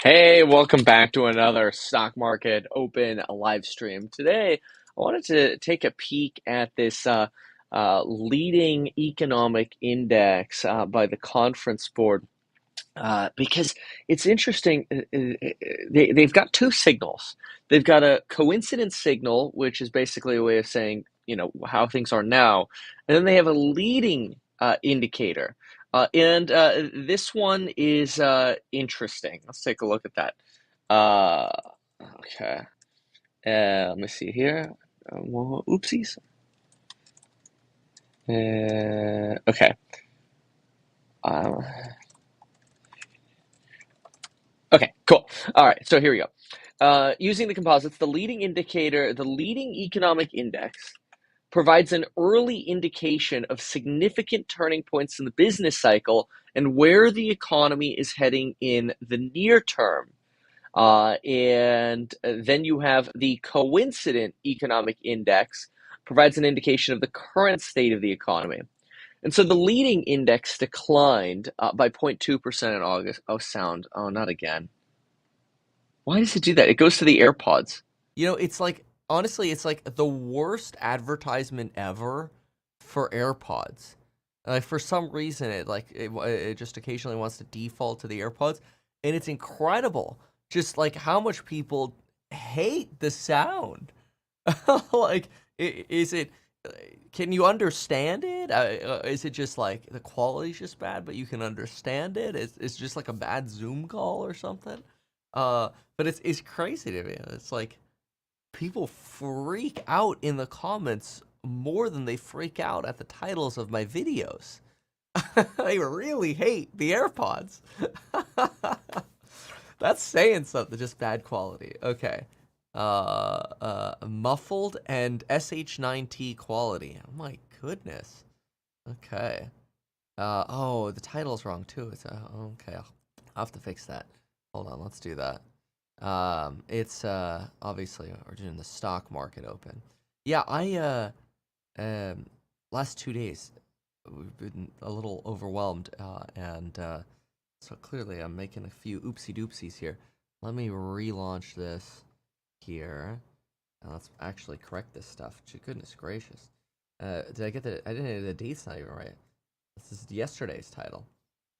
Hey, welcome back to another stock market open live stream. Today, I wanted to take a peek at this leading economic index by the Conference Board because it's interesting. They've got two signals. They've got a coincidence signal, which is basically a way of saying, how things are now. And then they have a leading indicator. And this one is interesting. Let's take a look at that. Uh, okay. Let me see here. Oopsies. Okay. Um, Okay, cool. All right, so here we go. Using the composites, the leading indicator, the leading economic index, provides an early indication of significant turning points in the business cycle and where the economy is heading in the near term. And then you have the coincident economic index, provides an indication of the current state of the economy. And so the leading index declined by 0.2% in August. Oh, sound. Oh, not again. Why does it do that? It goes to the AirPods. It's like honestly, it's like the worst advertisement ever for AirPods. Like for some reason, it just occasionally wants to default to the AirPods, and it's incredible. Just like how much people hate the sound. Like, is it? Can you understand it? Is it just like the quality's just bad, but you can understand it? It's just like a bad Zoom call or something. But it's crazy to me. It's like people freak out in the comments more than they freak out at the titles of my videos. They really hate the AirPods. That's saying something, just bad quality. Okay. Muffled and SH9T quality. Oh my goodness. Okay. Oh, the title's wrong too. Okay. I'll have to fix that. Hold on, let's do that. It's obviously we're doing the stock market open. Yeah, I last 2 days we've been a little overwhelmed, and so clearly I'm making a few oopsie doopsies here. Let me relaunch this here. Let's actually correct this stuff. Goodness gracious. Did I get the? I didn't get the date's not even right. This is yesterday's title.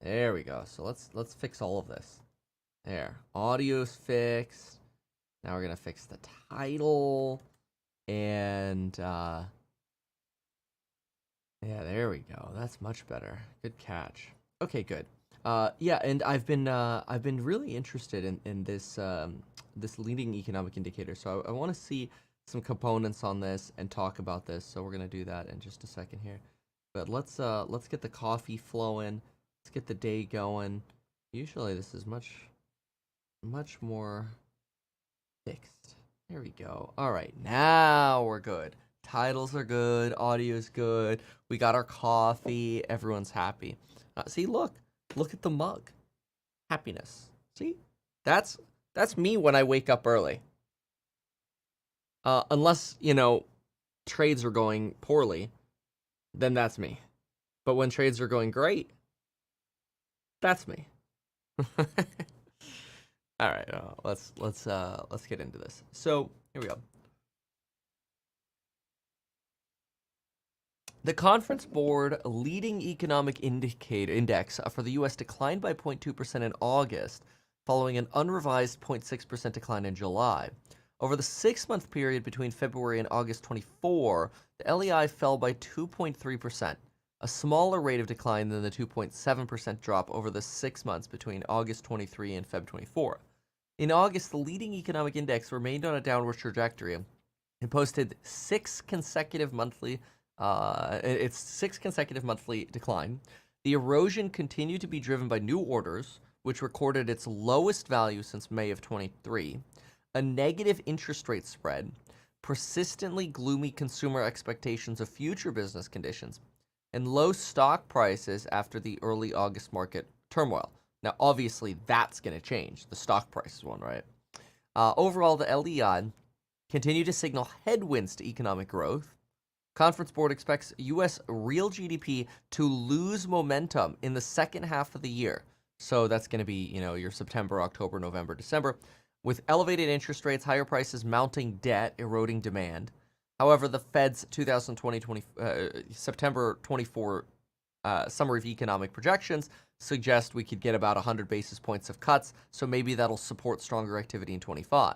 There we go. So let's fix all of this. There. Audio's fixed. Now we're gonna fix the title. And yeah, there we go. That's much better. Good catch. Okay, good. Yeah, and I've been really interested in this this leading economic indicator. So I want to see some components on this and talk about this. So we're gonna do that in just a second here. But let's get the coffee flowing. Let's get the day going. Usually this is much more fixed. There we go. All right, now we're good. Titles are good. Audio's good. We got our coffee. Everyone's happy. See, look at the mug. Happiness. See, that's me when I wake up early. Unless trades are going poorly, then that's me. But when trades are going great, that's me. All right, let's get into this. So here we go. The Conference Board leading economic indicator index for the U.S. declined by 0.2% in August, following an unrevised 0.6% decline in July. Over the 6-month period between February and August 24, the LEI fell by 2.3%, a smaller rate of decline than the 2.7% drop over the 6 months between August 23 and Feb 24. In August, the leading economic index remained on a downward trajectory and posted its sixth consecutive monthly decline. The erosion continued to be driven by new orders, which recorded its lowest value since May of 23, a negative interest rate spread, persistently gloomy consumer expectations of future business conditions, and low stock prices after the early August market turmoil. Now, obviously, that's going to change. The stock price is one, right? Overall, the LEI continued to signal headwinds to economic growth. Conference Board expects U.S. real GDP to lose momentum in the second half of the year. So that's going to be, your September, October, November, December. With elevated interest rates, higher prices, mounting debt, eroding demand. However, the Fed's 2020 September 24 summary of economic projections suggest we could get about 100 basis points of cuts, so maybe that'll support stronger activity in 25.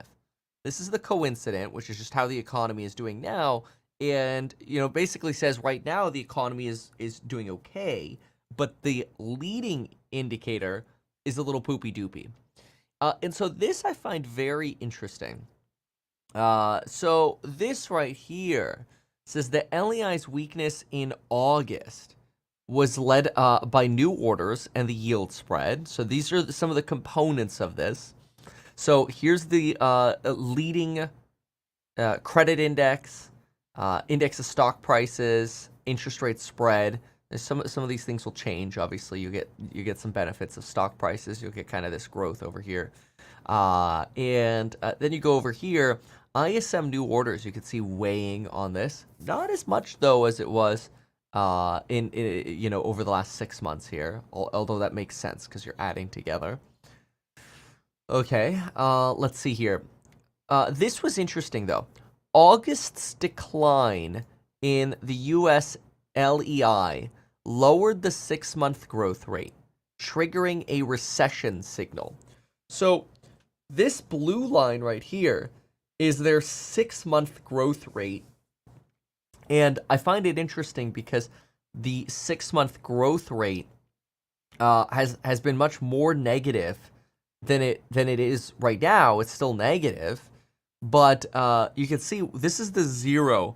This is the coincident, which is just how the economy is doing now, and basically says right now the economy is doing okay, but the leading indicator is a little poopy doopy. And so this I find very interesting. So this right here says that LEI's weakness in August was led by new orders and the yield spread. So these are some of the components of this. So here's the leading credit index, index of stock prices, interest rate spread. Some of these things will change. Obviously, you get some benefits of stock prices. You'll get kind of this growth over here, and then you go over here. ISM new orders. You can see weighing on this. Not as much though as it was in over the last 6 months here. Although that makes sense because you're adding together. Okay, let's see here. This was interesting though. August's decline in the U.S. LEI lowered the 6-month growth rate, triggering a recession signal. So this blue line right here is their 6-month growth rate. And I find it interesting because the 6-month growth rate has been much more negative than it is right now. It's still negative, but you can see this is the 0%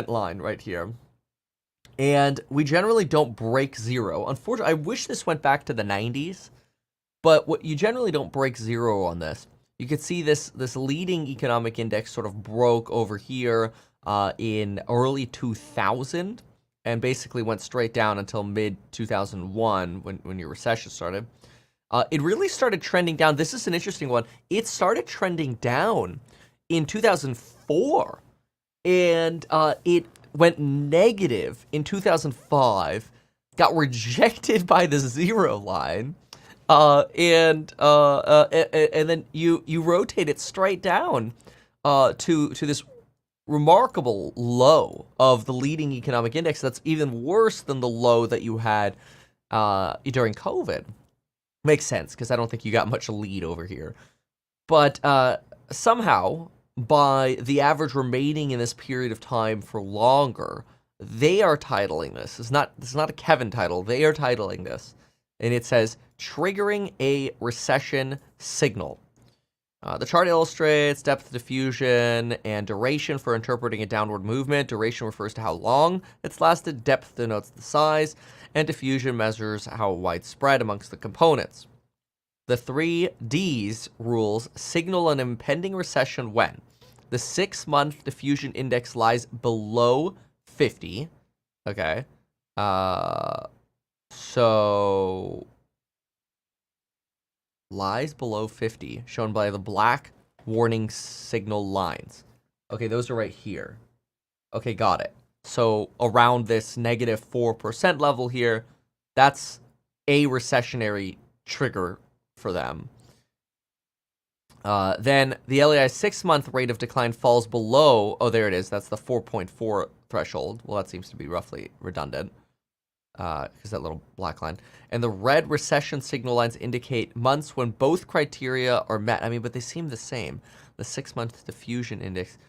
line right here. And we generally don't break 0. Unfortunately, I wish this went back to the 90s, but you generally don't break 0 on this. You can see this leading economic index sort of broke over here in early 2000 and basically went straight down until mid 2001 when your recession started. It really started trending down. This is an interesting one. It started trending down in 2004, and it went negative in 2005, got rejected by the 0 line, and then you rotate it straight down to this remarkable low of the leading economic index that's even worse than the low that you had during COVID. Makes sense, because I don't think you got much lead over here. But somehow, by the average remaining in this period of time for longer, they are titling this. It's not a Kevin title. They are titling this. And it says, triggering a recession signal. The chart illustrates depth diffusion and duration for interpreting a downward movement. Duration refers to how long it's lasted. Depth denotes the size. And diffusion measures how widespread amongst the components. The 3 Ds rules signal an impending recession when the 6-month diffusion index lies below 50. Okay. So lies below 50, shown by the black warning signal lines. Okay, those are right here. Okay, got it. So around this negative 4% level here, that's a recessionary trigger for them. Then the LEI 6-month rate of decline falls below, oh, there it is, that's the 4.4 threshold. Well, that seems to be roughly redundant, because that little black line. And the red recession signal lines indicate months when both criteria are met. I mean, but they seem the same. The 6-month diffusion index.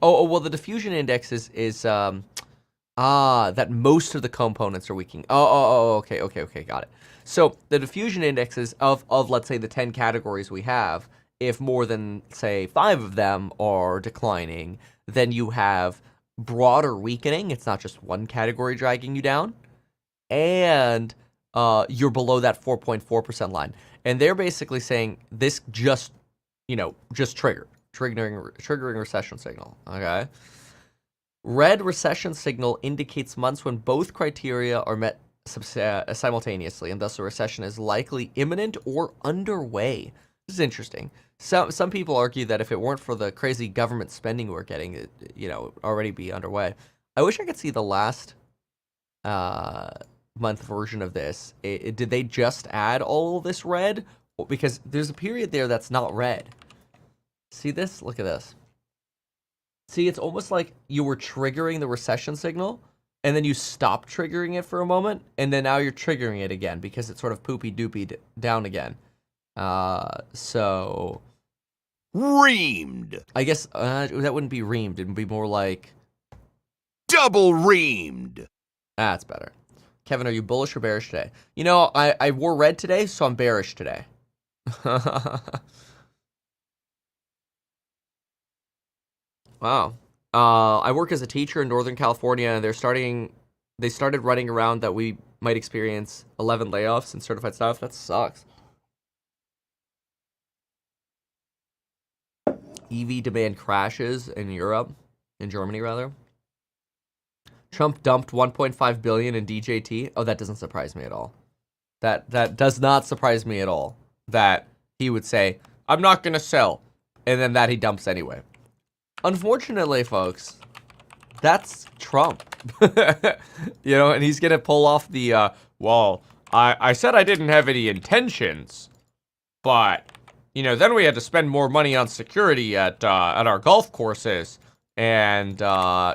Oh, well, the diffusion index is that most of the components are weakening. Okay, got it. So the diffusion indexes of let's say the 10 categories we have, if more than say 5 of them are declining, then you have broader weakening. It's not just one category dragging you down, and you're below that 4.4% line. And they're basically saying this just triggering recession signal. Okay. Red recession signal indicates months when both criteria are met simultaneously, and thus a recession is likely imminent or underway. This is interesting. Some people argue that if it weren't for the crazy government spending we're getting, it would already be underway. I wish I could see the last month version of this, did they just add all this red? Because there's a period there that's not red. See this? Look at this. See, it's almost like you were triggering the recession signal, and then you stopped triggering it for a moment, and then now you're triggering it again because it's sort of poopy-doopy down again. So... Reamed. I guess that wouldn't be reamed. It would be more like... Double reamed. That's better. Kevin, are you bullish or bearish today? You know, I wore red today, so I'm bearish today. Wow. I work as a teacher in Northern California, and they started running around that we might experience 11 layoffs in certified staff. That sucks. EV demand crashes in Europe, in Germany rather. Trump dumped 1.5 billion in DJT. Oh, that doesn't surprise me at all. That does not surprise me at all. That he would say, "I'm not going to sell," and then that he dumps anyway. Unfortunately, folks, that's Trump. You know, and he's going to pull off the, well, I said I didn't have any intentions, but, you know, then we had to spend more money on security at our golf courses, and,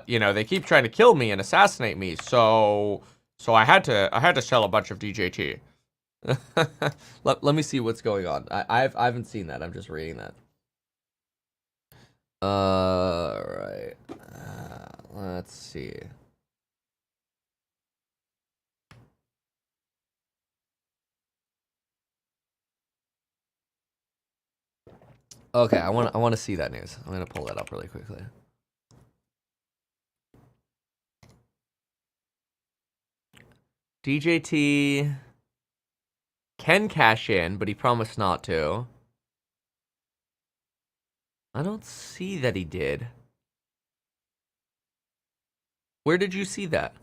you know, they keep trying to kill me and assassinate me, so I had to sell a bunch of DJT. Let me see what's going on. I haven't seen that. I'm just reading that. Right. Let's see. Okay, I want to see that news. I'm gonna pull that up really quickly. DJT can cash in, but he promised not to. I don't see that he did. Where did you see that?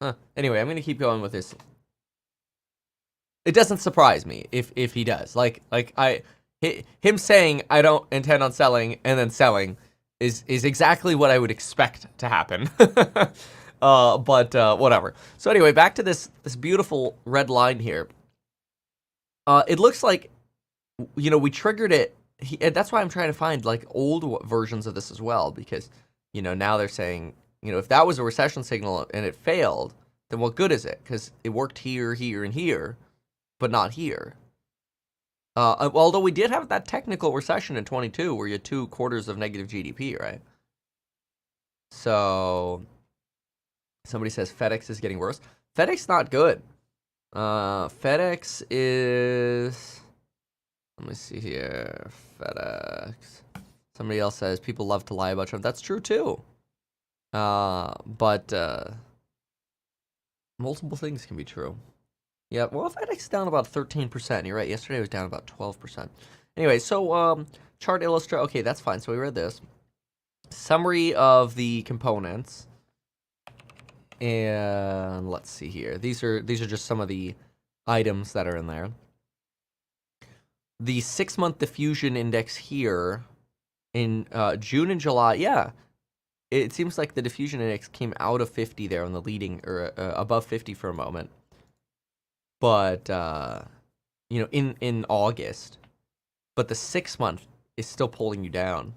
Huh. Anyway, I'm gonna keep going with this. It doesn't surprise me if he does. Him saying I don't intend on selling and then selling is exactly what I would expect to happen. But whatever. So anyway, back to this beautiful red line here. It looks like, you know, we triggered it. And that's why I'm trying to find like old versions of this as well, because, you know, now they're saying, you know, if that was a recession signal and it failed, then what good is it? Because it worked here, here, and here, but not here. Although we did have that technical recession in 22 where you had 2 quarters of negative GDP, right? So somebody says FedEx is getting worse. FedEx not good. FedEx is... Let me see here. FedEx. Somebody else says people love to lie about Trump. That's true too. But multiple things can be true. Yeah, well, FedEx is down about 13%. You're right. Yesterday it was down about 12%. Anyway, so chart illustrate. Okay, that's fine. So we read this. Summary of the components. And let's see here. These are just some of the items that are in there. The 6-month diffusion index here in June and July, yeah, it seems like the diffusion index came out of 50 there on the leading, or above 50 for a moment. But, you know, in August. But the 6-month is still pulling you down.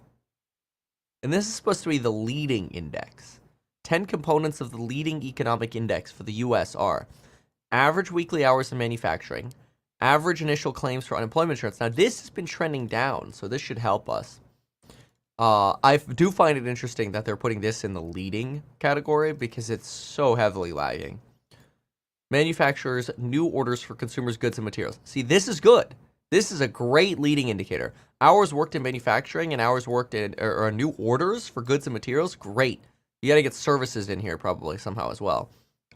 And this is supposed to be the leading index. 10 components of the leading economic index for the U.S. are average weekly hours in manufacturing, average initial claims for unemployment insurance. Now, this has been trending down, so this should help us. I do find it interesting that they're putting this in the leading category because it's so heavily lagging. Manufacturers' new orders for consumers' goods and materials. See, this is good. This is a great leading indicator. Hours worked in manufacturing and hours worked in, or new orders for goods and materials, great. You got to get services in here probably somehow as well.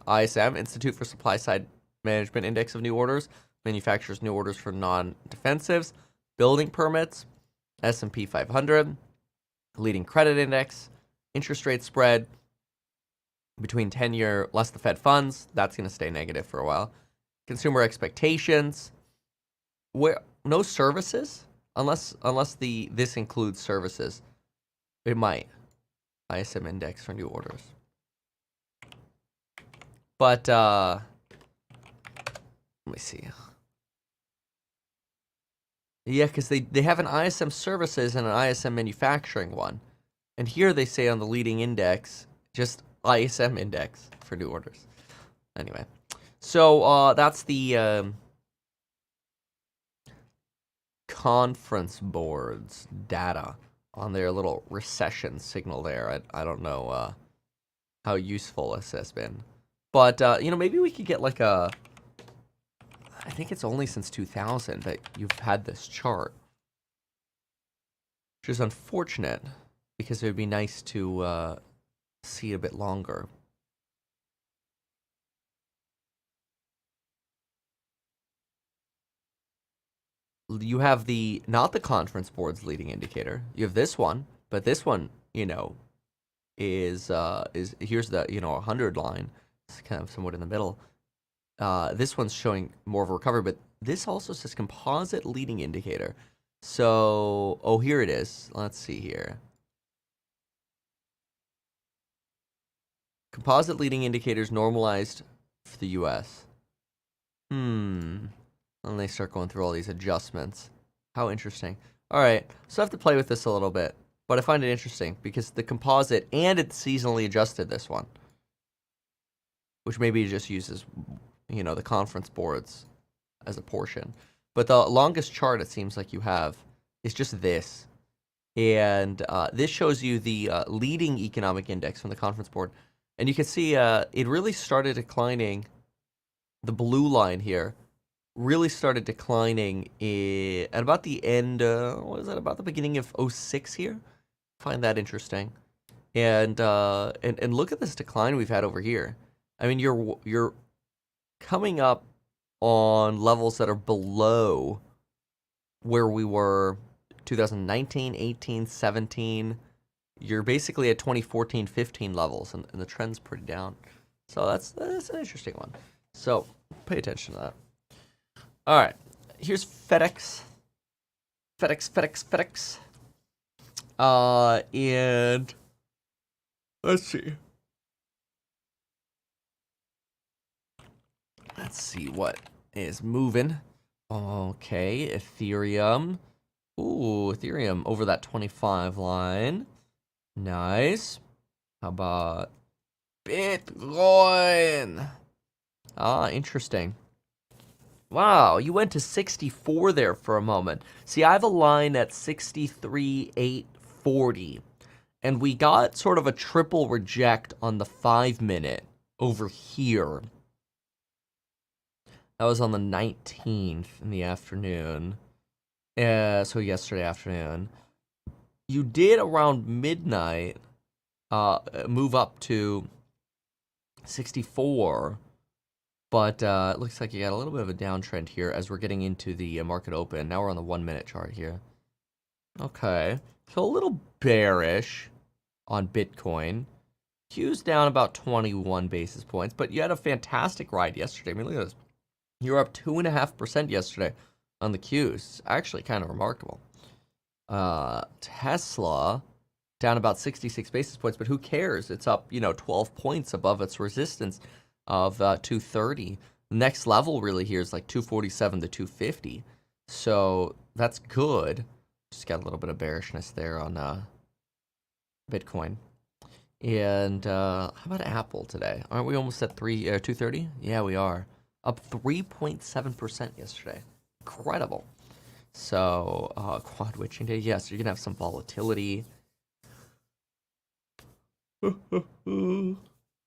ISM, Institute for Supply Side Management Index of New Orders. Manufacturers' new orders for non-defensives, building permits, S&P 500, leading credit index, interest rate spread between 10-year less the Fed funds. That's going to stay negative for a while. Consumer expectations. Where no services unless this includes services. It might. ISM index for new orders. But let me see. Yeah, because they have an ISM services and an ISM manufacturing one. And here they say on the leading index, just ISM index for new orders. Anyway, so that's the conference boards data on their little recession signal there. I don't know how useful this has been. But, maybe we could get like a... I think it's only since 2000 that you've had this chart. Which is unfortunate, because it would be nice to see a bit longer. You have not the conference board's leading indicator. You have this one, but this one, is here's the 100 line. It's kind of somewhat in the middle. This one's showing more of a recovery, but this also says composite leading indicator. So, oh, here it is. Let's see here. Composite leading indicators normalized for the U.S. And they start going through all these adjustments. How interesting. All right, so I have to play with this a little bit, but I find it interesting because the composite and it's seasonally adjusted, this one, which maybe just uses, the conference boards as a portion. But the longest chart it seems like you have is just this. And this shows you the leading economic index from the conference board. And you can see it really started declining. The blue line here really started declining at about the end, what is that, about the beginning of 06 here? Find that interesting. And look at this decline we've had over here. I mean, you're coming up on levels that are below where we were 2019, 18, 17. You're basically at 2014, 15 levels, and the trend's pretty down. So that's an interesting one. So pay attention to that. All right, here's FedEx. And let's see. Let's see what is moving. Okay, Ethereum. Ooh, Ethereum over that 25 line. Nice. How about Bitcoin? Ah, interesting. Wow, you went to 64 there for a moment. See, I have a line at 63,840. And we got sort of a triple reject on the 5-minute over here. That was on the 19th in the afternoon. So yesterday afternoon. You did around midnight move up to 64. But it looks like you got a little bit of a downtrend here as we're getting into the market open. Now we're on the 1-minute chart here. Okay. So a little bearish on Bitcoin. Q's down about 21 basis points, but you had a fantastic ride yesterday. I mean, look at this. You were up 2.5% yesterday on the Qs. It's actually kind of remarkable. Tesla down about 66 basis points, but who cares? It's up, 12 points above its resistance of 230. The next level really here is like 247 to 250. So that's good. Just got a little bit of bearishness there on Bitcoin. And how about Apple today? Aren't we almost at 230? Yeah, we are. Up 3.7% yesterday. Incredible. So, quad witching day. Yes, you're going to have some volatility.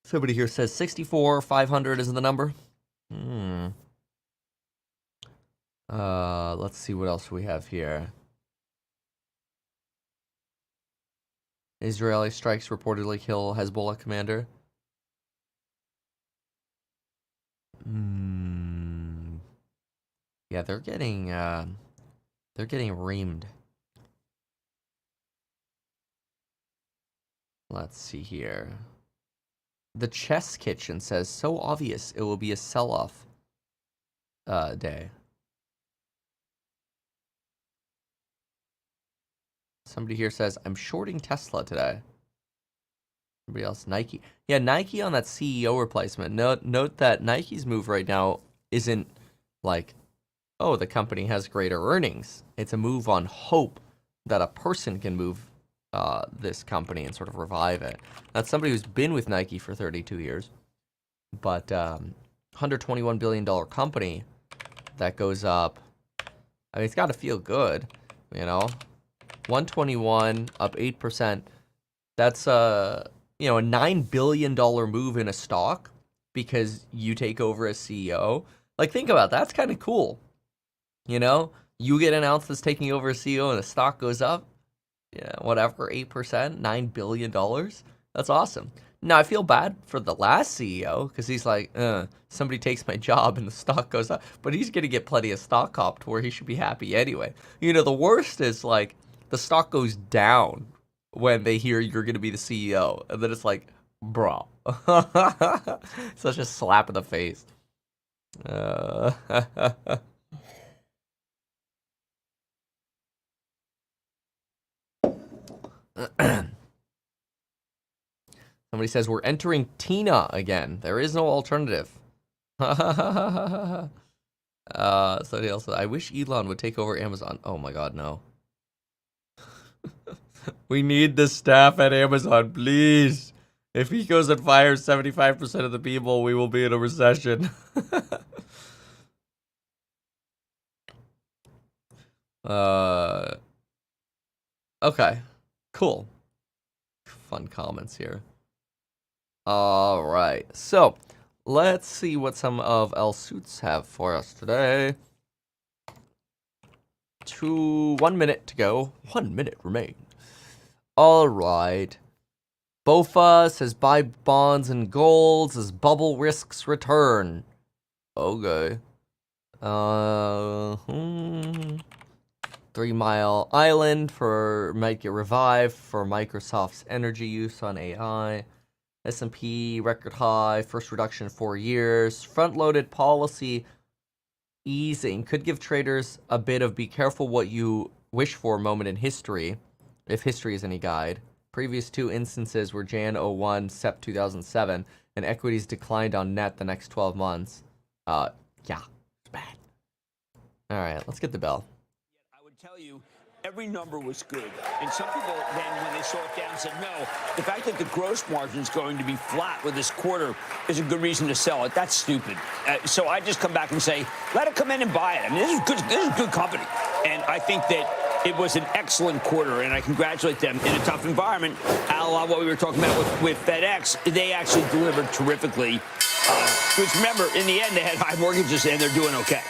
Somebody here says 64,500 is the number. Let's see what else we have here. Israeli strikes reportedly kill Hezbollah commander. Yeah, they're getting reamed. Let's see here. The Chess Kitchen says, so obvious it will be a sell-off day. Somebody here says, I'm shorting Tesla today. Everybody else, Nike. Yeah, Nike on that CEO replacement. Note that Nike's move right now isn't like, oh, the company has greater earnings. It's a move on hope that a person can move this company and sort of revive it. That's somebody who's been with Nike for 32 years. But $121 billion company that goes up, I mean, it's got to feel good, you know? 121 up 8%. That's a $9 billion move in a stock because you take over as CEO. Like, think about that. That's kind of cool. You know, you get announced as taking over as CEO and the stock goes up, yeah, whatever, 8%, $9 billion. That's awesome. Now, I feel bad for the last CEO because he's like, somebody takes my job and the stock goes up. But he's going to get plenty of stock comp to where he should be happy anyway. You know, the worst is like the stock goes down when they hear you're going to be the CEO. And then it's like, bro. Such a slap in the face. Somebody says we're entering Tina again. There is no alternative. Somebody else said, I wish Elon would take over Amazon. Oh my god, no. We need the staff at Amazon, please. If he goes and fires 75% of the people, we will be in a recession. Okay. Cool. Fun comments here. All right. So, let's see what some of El Suits have for us today. 1 minute to go. 1 minute remains. All right. BOFA says buy bonds and golds as bubble risks return. Okay. 3 Mile Island might get revived for Microsoft's energy use on AI. S&P record high, first reduction in 4 years. Front-loaded policy easing could give traders a bit of be careful what you wish for moment in history, if history is any guide. Previous 2 instances were Jan 01, Sep 2007, and equities declined on net the next 12 months. Yeah, it's bad. All right, let's get the bell. I would tell you, every number was good. And some people then, when they saw it down, said, no, the fact that the gross margin is going to be flat with this quarter is a good reason to sell it. That's stupid. So I just come back and say, let it come in and buy it. I mean, this is good. This is good company. And I think that it was an excellent quarter, and I congratulate them in a tough environment. A la what we were talking about with FedEx, they actually delivered terrifically. Which, remember, in the end, they had high mortgages, and they're doing okay.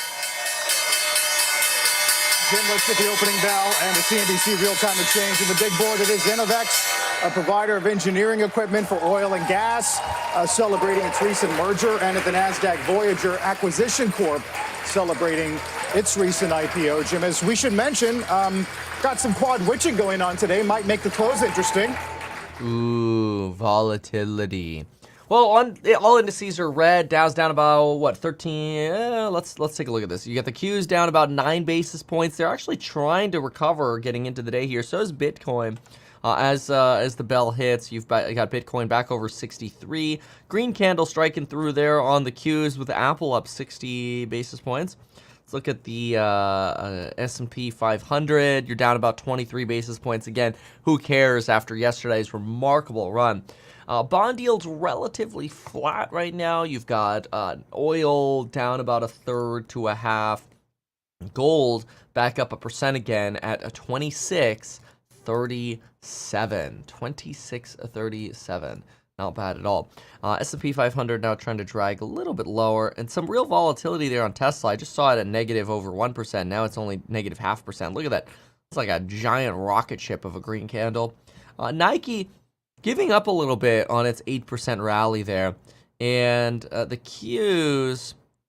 Jim, let's get the opening bell and the CNBC real-time exchange. And the big board, it is Innovex, a provider of engineering equipment for oil and gas, celebrating its recent merger, and at the NASDAQ Voyager Acquisition Corp, celebrating its recent IPO. Jim, as we should mention, got some quad witching going on today. Might make the close interesting. Ooh, volatility. Well, all indices are red. Dow's down about, what, 13? Let's take a look at this. You got the Qs down about 9 basis points. They're actually trying to recover getting into the day here. So is Bitcoin. As the bell hits, you've got Bitcoin back over 63. Green candle striking through there on the Qs with Apple up 60 basis points. Let's look at the S&P 500. You're down about 23 basis points. Again, who cares after yesterday's remarkable run? Bond yields relatively flat right now. You've got oil down about 1/3 to 1/2. Gold back up 1% again at a 26.37. 26.37. Not bad at all. S&P 500 now trying to drag a little bit lower. And some real volatility there on Tesla. I just saw it at negative over 1%. Now it's only negative 0.5%. Look at that. It's like a giant rocket ship of a green candle. Nike giving up a little bit on its 8% rally there. And the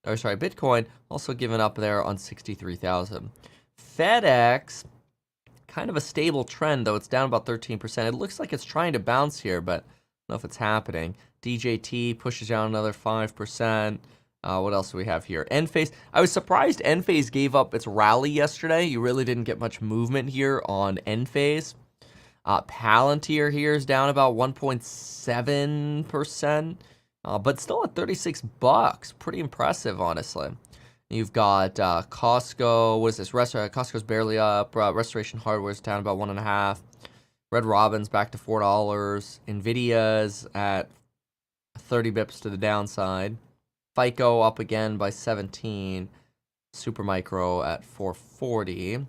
Bitcoin also giving up there on 63,000. FedEx, kind of a stable trend, though. It's down about 13%. It looks like it's trying to bounce here, but I don't know if it's happening. DJT pushes down another 5%. What else do we have here? Enphase. I was surprised Enphase gave up its rally yesterday. You really didn't get much movement here on Enphase. Palantir here is down about 1.7%, but still at $36. Pretty impressive, honestly. You've got Costco. What is this? Costco's barely up. Restoration Hardware's down about 1.5%. Red Robin's back to $4. Nvidia's at 30 bips to the downside. FICO up again by 17. Supermicro at 440.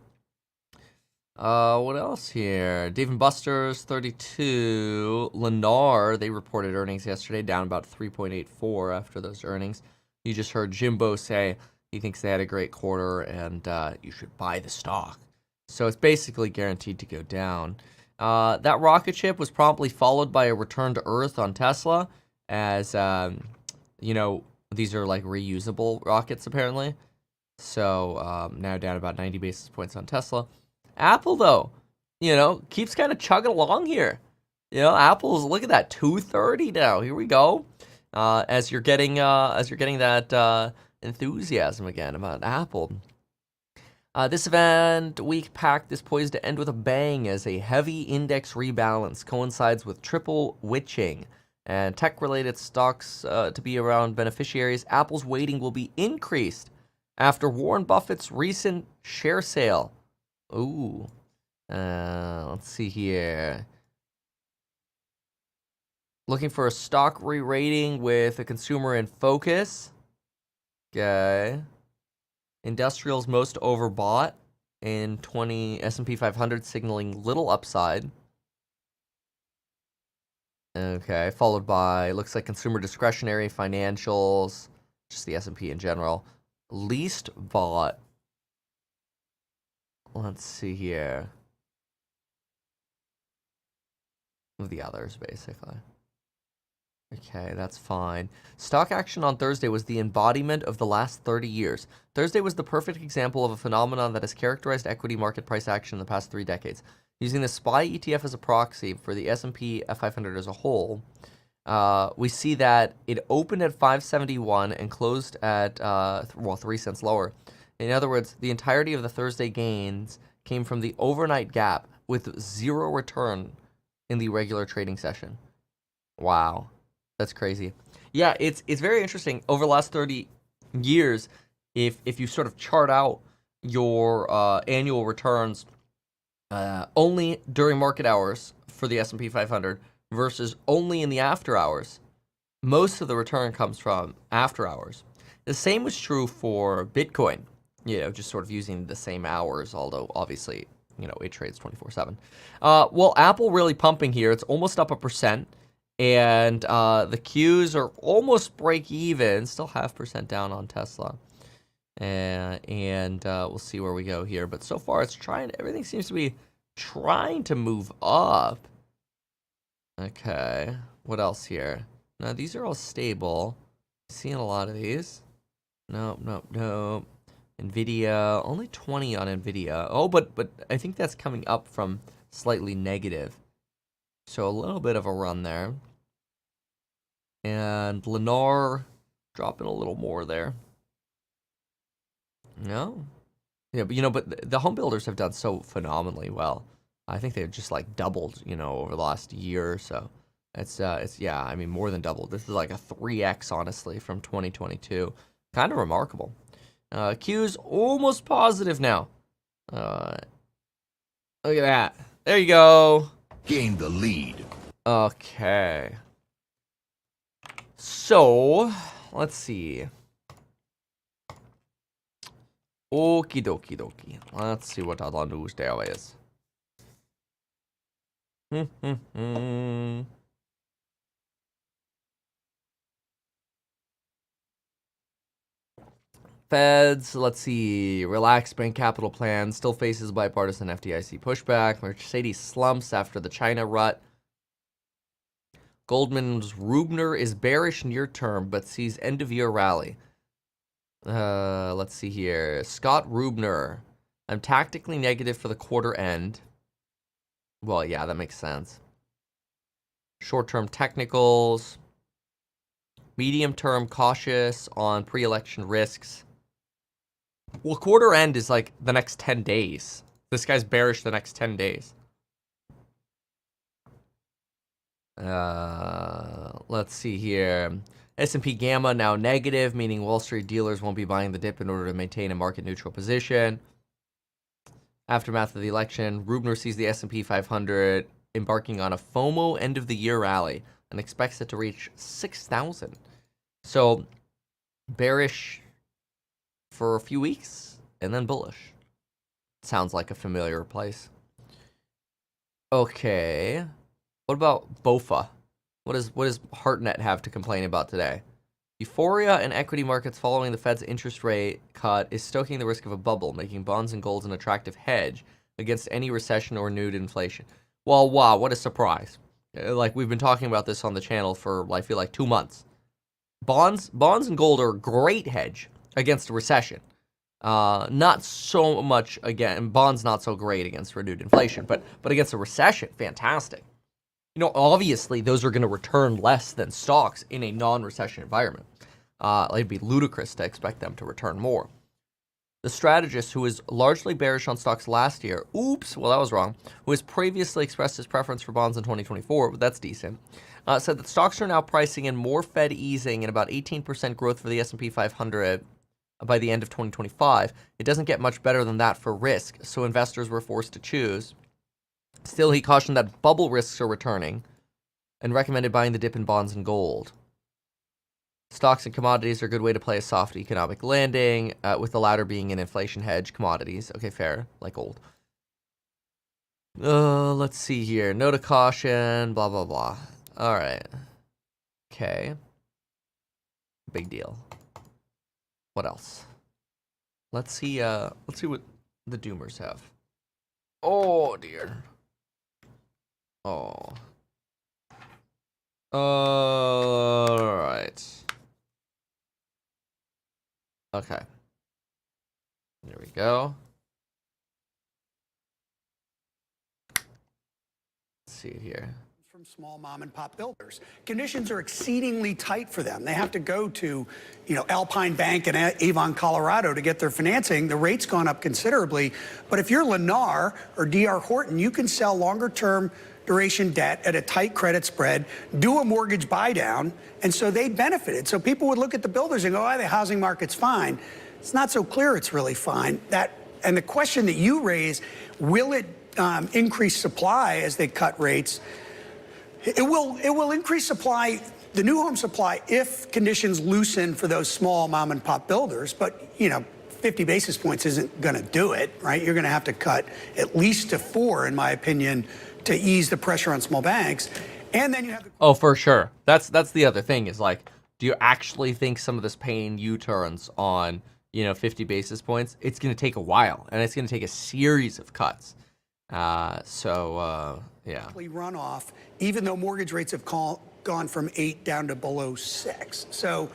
What else here? Dave & Buster's 32. Lennar, they reported earnings yesterday, down about 3.84 after those earnings. You just heard Jimbo say he thinks they had a great quarter and you should buy the stock. So it's basically guaranteed to go down. That rocket ship was promptly followed by a return to Earth on Tesla, as, these are like reusable rockets apparently. So now down about 90 basis points on Tesla. Apple, though, keeps kind of chugging along here. Apple's, look at that, 230 now. Here we go. As you're getting that enthusiasm again about Apple. This event week packed is poised to end with a bang as a heavy index rebalance coincides with triple witching. And tech-related stocks to be around beneficiaries. Apple's weighting will be increased after Warren Buffett's recent share sale. Ooh. Let's see here. Looking for a stock re-rating with a consumer in focus. Okay. Industrials most overbought in S&P 500, signaling little upside. Okay, followed by, looks like consumer discretionary, financials, just the S&P in general. Least bought. Let's see here. Of the others, basically. Okay, that's fine. Stock action on Thursday was the embodiment of the last 30 years. Thursday was the perfect example of a phenomenon that has characterized equity market price action in the past 3 decades. Using the SPY ETF as a proxy for the S&P 500 as a whole, we see that it opened at 571 and closed at, 3 cents lower. In other words, the entirety of the Thursday gains came from the overnight gap with zero return in the regular trading session. Wow. That's crazy. Yeah, it's very interesting. Over the last 30 years, if you sort of chart out your annual returns only during market hours for the S&P 500 versus only in the after hours, most of the return comes from after hours. The same was true for Bitcoin, just sort of using the same hours, although obviously, it trades 24/7. Well, Apple really pumping here. It's almost up 1%. And the Qs are almost break even, still 0.5% down on Tesla. And we'll see where we go here. But so far, everything seems to be trying to move up. Okay, what else here? Now, these are all stable. Seeing a lot of these. Nope. Nvidia, only 20 on Nvidia. Oh, but I think that's coming up from slightly negative. So a little bit of a run there. And Lennar dropping a little more there. No? Yeah, but the home builders have done so phenomenally well. I think they've just like doubled, over the last year or so. It's more than doubled. This is like a 3x, honestly, from 2022. Kind of remarkable. Q's almost positive now. Look at that. There you go. Gain the lead. Okay. So, let's see. Okie dokie. Let's see what other news there is. Feds, let's see. Relaxed bank capital plan still faces bipartisan FDIC pushback. Mercedes slumps after the China rut. Goldman's Rubner is bearish near term, but sees end of year rally. Let's see here. Scott Rubner. I'm tactically negative for the quarter end. Well, yeah, that makes sense. Short-term technicals. Medium-term cautious on pre-election risks. Well, quarter end is like the next 10 days. This guy's bearish the next 10 days. Let's see here. S&P Gamma now negative, meaning Wall Street dealers won't be buying the dip in order to maintain a market neutral position. Aftermath of the election, Rubner sees the S&P 500 embarking on a FOMO end of the year rally and expects it to reach 6,000. So bearish for a few weeks and then bullish. Sounds like a familiar place. Okay. What about BOFA? What does HeartNet have to complain about today? Euphoria in equity markets following the Fed's interest rate cut is stoking the risk of a bubble, making bonds and gold an attractive hedge against any recession or renewed inflation. Well, wow, what a surprise. Like, we've been talking about this on the channel for, I feel like, 2 months. Bonds and gold are a great hedge against a recession. Not so much, again, bonds not so great against renewed inflation, but against a recession, fantastic. You know, obviously, those are going to return less than stocks in a non-recession environment. It'd be ludicrous to expect them to return more. The strategist, who was largely bearish on stocks last year, that was wrong, who has previously expressed his preference for bonds in 2024, but that's decent, said that stocks are now pricing in more Fed easing and about 18% growth for the S&P 500 by the end of 2025. It doesn't get much better than that for risk, so investors were forced to choose. Still, he cautioned that bubble risks are returning and recommended buying the dip in bonds and gold. Stocks and commodities are a good way to play a soft economic landing, with the latter being an inflation hedge. Commodities, okay, fair, like gold. Let's see here. Note of caution, blah, blah, blah. All right. Okay. Big deal. What else? Let's see what the doomers have. Oh, dear. Oh. All right. Okay. There we go. Let's see it here. From small mom and pop builders. Conditions are exceedingly tight for them. They have to go to, Alpine Bank in Avon, Colorado to get their financing. The rate's gone up considerably. But if you're Lennar or D.R. Horton, you can sell longer term duration debt at a tight credit spread, do a mortgage buy down, and so they benefited. So people would look at the builders and go, the housing market's fine. It's not so clear it's really fine. And the question that you raise, will it increase supply as they cut rates? It will increase supply, the new home supply, if conditions loosen for those small mom and pop builders. But, 50 basis points isn't going to do it, right? You're going to have to cut at least to 4, in my opinion, to ease the pressure on small banks. And then you have Oh, for sure. That's the other thing is, like, do you actually think some of this pain U-turns on, 50 basis points? It's going to take a while, and it's going to take a series of cuts. Yeah. Run off, even though mortgage rates have gone from 8 down to below 6. So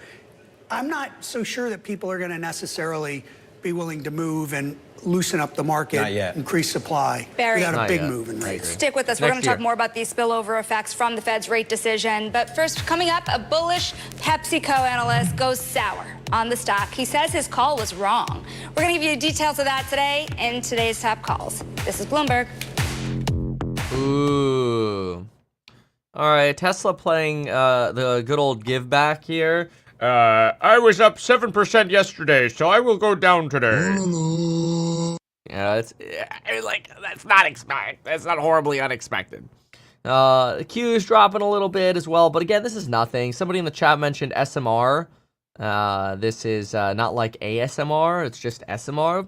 I'm not so sure that people are going to necessarily be willing to move and loosen up the market, Not yet. increase supply. Barry. Without a Not big yet. move in rates. Stick with us. We're going Next to talk year. more about these spillover effects from the Fed's rate decision. But first, coming up, a bullish PepsiCo analyst goes sour on the stock. He says his call was wrong. We're going to give you details of that today in today's top calls. This is Bloomberg. Ooh. All right, Tesla playing the good old give back here. I was up 7% yesterday, so I will go down today. Yeah, it's like that's not expected. That's not horribly unexpected. The Q is dropping a little bit as well, but again, this is nothing. Somebody in the chat mentioned SMR. This is not like ASMR. It's just SMR,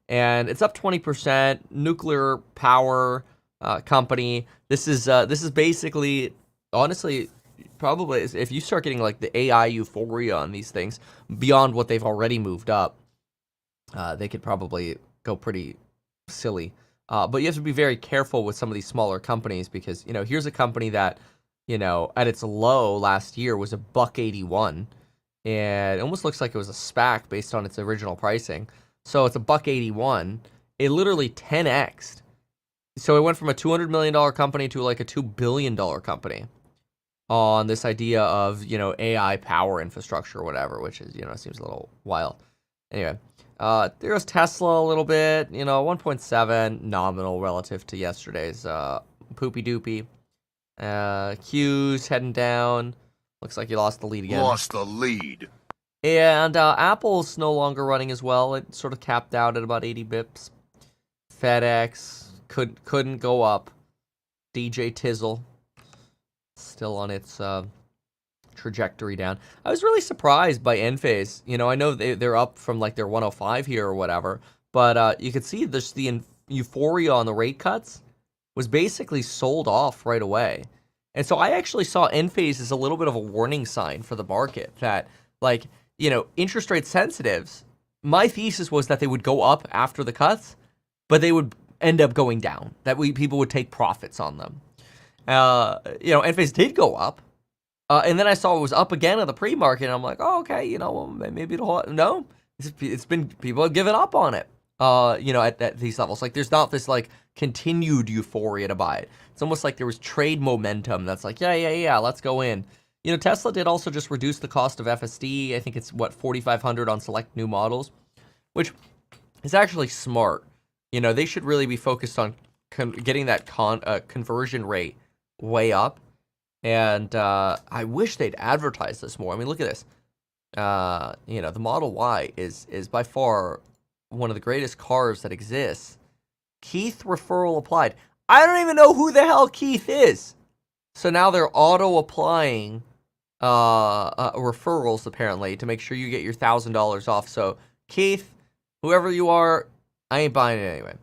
and it's up 20%. Nuclear power company. This is basically, honestly, probably if you start getting like the AI euphoria on these things beyond what they've already moved up, they could probably go pretty silly. But you have to be very careful with some of these smaller companies because, here's a company that, at its low last year was $1.81, and it almost looks like it was a SPAC based on its original pricing. So it's $1.81. It literally 10x'd. So it went from a $200 million company to like a $2 billion company on this idea of, AI power infrastructure or whatever, which is, seems a little wild. Anyway, there's Tesla a little bit, 1.7 nominal relative to yesterday's poopy doopy. Q's heading down. Looks like you lost the lead again. Lost the lead. And Apple's no longer running as well. It sort of capped out at about 80 bips. FedEx couldn't go up. DJ Tizzle still on its trajectory down. I was really surprised by Enphase. You know, I know they're up from like their 105 here or whatever, but you could see this the euphoria on the rate cuts was basically sold off right away. And so I actually saw Enphase as a little bit of a warning sign for the market that, like, you know, interest rate sensitives, my thesis was that they would go up after the cuts, but they would end up going down, that people would take profits on them. You know, Enphase did go up, and then I saw it was up again at the pre-market, and I'm like, oh, okay, you know, maybe it'll, no, it's been, people have given up on it, you know, at these levels. Like, there's not this, like, continued euphoria to buy it. It's almost like there was trade momentum that's like, yeah, let's go in. You know, Tesla did also just reduce the cost of FSD. I think it's, what, $4,500 on select new models, which is actually smart. You know, they should really be focused on getting that conversion rate way up. And I wish they'd advertise this more. I mean, look at this. You know, the Model Y is by far one of the greatest cars that exists. Keith referral applied. I don't even know who the hell Keith is. So now they're auto-applying referrals, apparently, to make sure you get your $1,000 off. So, Keith, whoever you are, I ain't buying it anyway.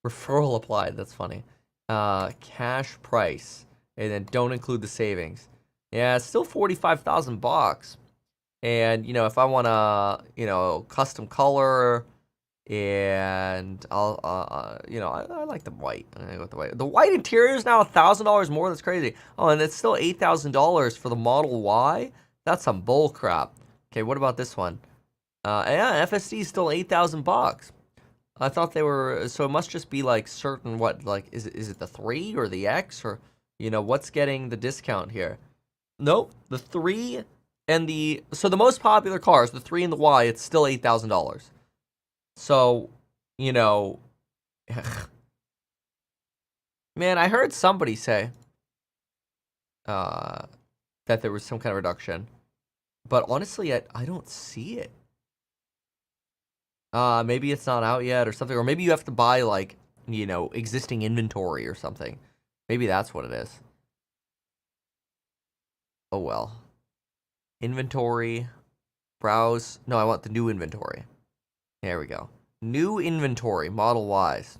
Referral applied. That's funny. Cash price. And then don't include the savings. Yeah, it's still $45,000. And, you know, if I want to, you know, custom color, and I'll, you know, I like the white. I go with the white. The white interior is now $1,000 more. That's crazy. Oh, and it's still $8,000 for the Model Y. That's some bull crap. Okay, what about this one? Yeah, FSD is still $8,000. I thought they were, so it must just be like certain, what, like, is it the 3 or the X, or, you know, what's getting the discount here? Nope, the 3 and the, so the most popular cars, the 3 and the Y, it's still $8,000. So, you know, man, I heard somebody say that there was some kind of reduction, but honestly, I don't see it. Maybe it's not out yet or something, or maybe you have to buy, like, you know, existing inventory or something. Maybe that's what it is. Oh well. Inventory, browse. No, I want the new inventory. There we go. New inventory, Model Ys.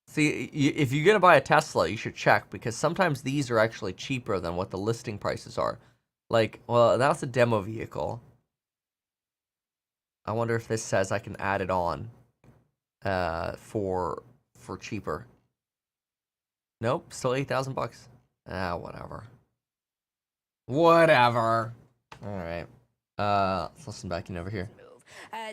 See, if you're going to buy a Tesla, you should check, because sometimes these are actually cheaper than what the listing prices are. Like, well, that's a demo vehicle. I wonder if this says I can add it on for cheaper. Nope, still $8,000. Ah, whatever. Whatever. All right. Let's listen back in over here.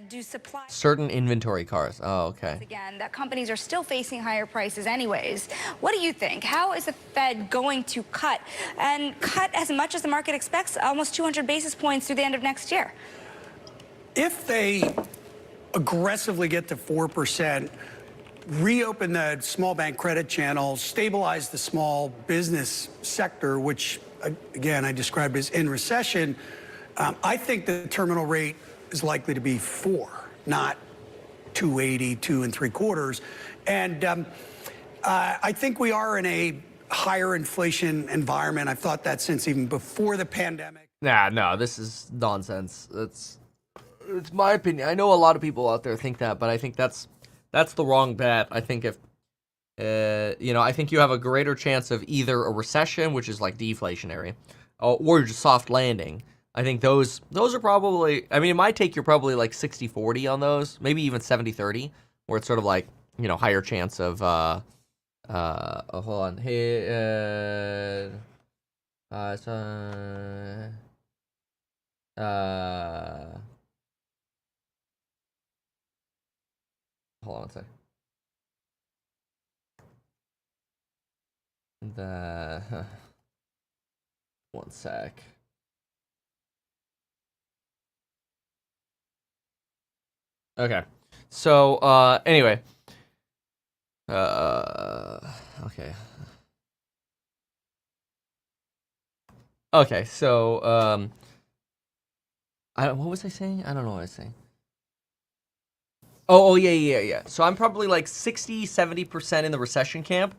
Do supply Certain inventory cars. Oh, okay. again that companies are still facing higher prices anyways. What do you think? How is the Fed going to cut as much as the market expects, almost 200 basis points through the end of next year? If they aggressively get to 4%, reopen the small bank credit channel, stabilize the small business sector, which, again, I described as in recession, I think the terminal rate is likely to be 4, not 2.80, 2 3/4. And I think we are in a higher inflation environment. I've thought that since even before the pandemic. Nah, no, this is nonsense. It's my opinion. I know a lot of people out there think that, but I think that's the wrong bet. I think if you know, I think you have a greater chance of either a recession, which is like deflationary, or just soft landing. I think those are probably, I mean, it might take you probably like 60-40 on those, maybe even 70-30, where it's sort of like, you know, higher chance of, hold on, hey, hold on a sec. One sec. Okay. So, anyway. Okay. Okay, so what was I saying? I don't know what I was saying. Oh, yeah. So I'm probably like 60, 70% in the recession camp,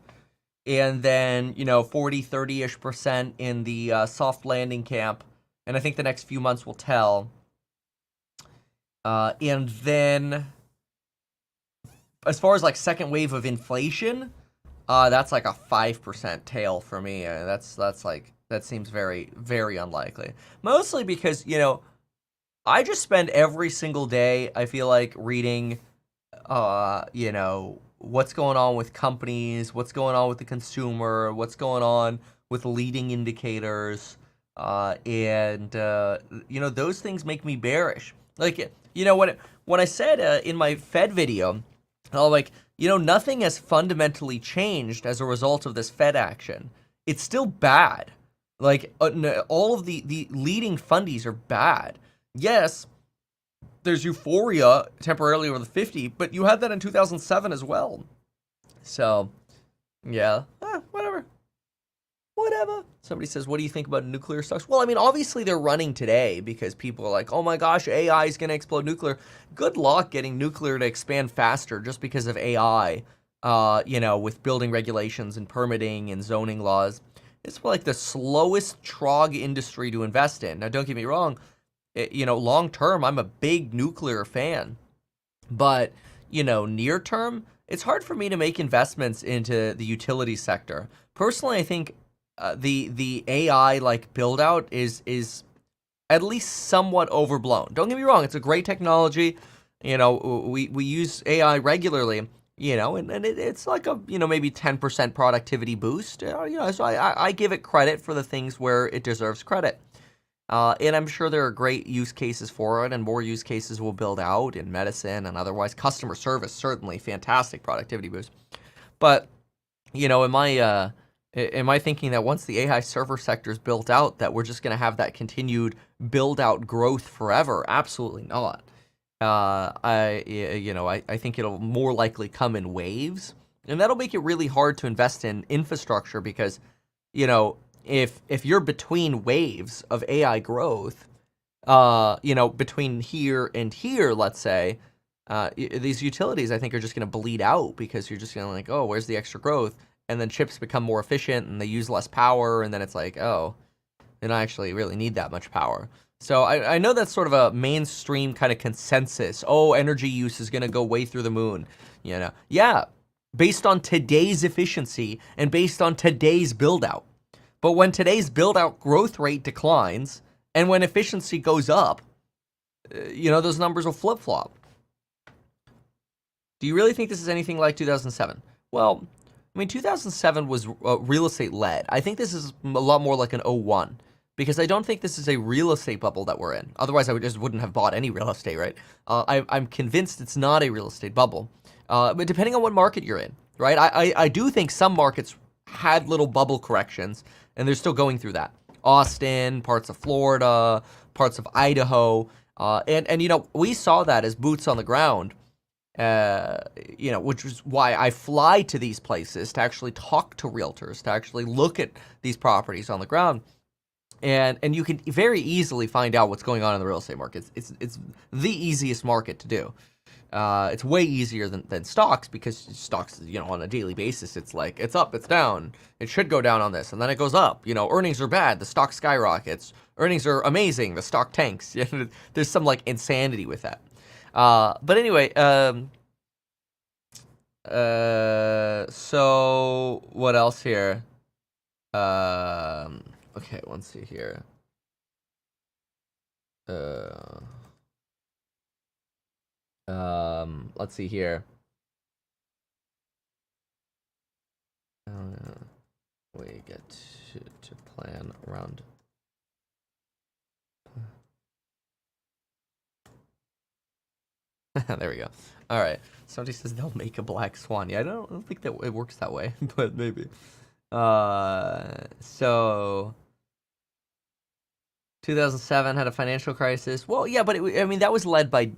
and then, 40, 30-ish percent in the soft landing camp. And I think the next few months will tell. And then, as far as like second wave of inflation, that's like a 5% tail for me. That's like, that seems very, very unlikely. Mostly because, I just spend every single day, I feel like, reading, what's going on with companies, what's going on with the consumer, what's going on with leading indicators, and those things make me bearish. Like, when I said in my Fed video, like, nothing has fundamentally changed as a result of this Fed action. It's still bad. Like, all of the leading fundies are bad. Yes, there's euphoria temporarily over the 50, but you had that in 2007 as well. So, yeah, whatever. Whatever. Somebody says, what do you think about nuclear stocks? Well, I mean, obviously they're running today because people are like, oh my gosh, AI is going to explode nuclear. Good luck getting nuclear to expand faster just because of AI, with building regulations and permitting and zoning laws. It's like the slowest trog industry to invest in. Now, don't get me wrong. Long term, I'm a big nuclear fan. But, near term, it's hard for me to make investments into the utility sector. Personally, I think the AI like build out is at least somewhat overblown. Don't get me wrong; it's a great technology. We use AI regularly. And it's like a maybe 10% productivity boost. So I give it credit for the things where it deserves credit. And I'm sure there are great use cases for it, and more use cases will build out in medicine and otherwise. Customer service, certainly fantastic productivity boost. But am I thinking that once the AI server sector is built out, that we're just going to have that continued build out growth forever? Absolutely not. I think it'll more likely come in waves, and that'll make it really hard to invest in infrastructure because, if you're between waves of AI growth, between here and here, let's say, these utilities I think are just going to bleed out because you're just going to like, oh, where's the extra growth? And then chips become more efficient and they use less power, and then it's like, oh, they don't actually really need that much power. So I know that's sort of a mainstream kind of consensus. Oh, energy use is going to go way through the moon. Yeah, based on today's efficiency and based on today's build out. But when today's build-out growth rate declines, and when efficiency goes up, those numbers will flip-flop. Do you really think this is anything like 2007? Well, I mean, 2007 was real estate-led. I think this is a lot more like an 01, because I don't think this is a real estate bubble that we're in. Otherwise, I just wouldn't have bought any real estate, right? I'm convinced it's not a real estate bubble. But depending on what market you're in, right? I do think some markets had little bubble corrections, and they're still going through that. Austin, parts of Florida, parts of Idaho, and we saw that as boots on the ground, which is why I fly to these places to actually talk to realtors, to actually look at these properties on the ground, and you can very easily find out what's going on in the real estate market. It's the easiest market to do. It's way easier than stocks, because stocks, on a daily basis, it's like, it's up, it's down. It should go down on this, and then it goes up. Earnings are bad, the stock skyrockets. Earnings are amazing, the stock tanks. There's some, like, insanity with that. But anyway, so what else here? Okay, let's see here. Let's see here. We get to plan around. There we go. All right. Somebody says they'll make a black swan. Yeah, I don't think that it works that way, but maybe. So 2007 had a financial crisis. Well, yeah, but that was led by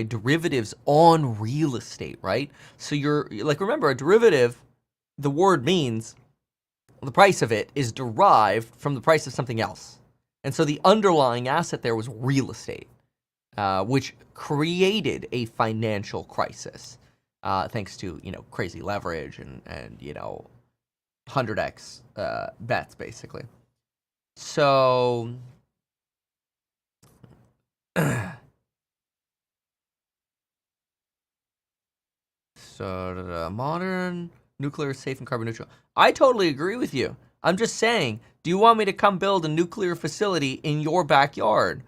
derivatives on real estate, right? So you're like, remember, a derivative, the word means the price of it is derived from the price of something else. And so the underlying asset there was real estate, which created a financial crisis, thanks to, crazy leverage and 100x bets, basically. So modern nuclear is safe and carbon neutral. I totally agree with you. I'm just saying, do you want me to come build a nuclear facility in your backyard?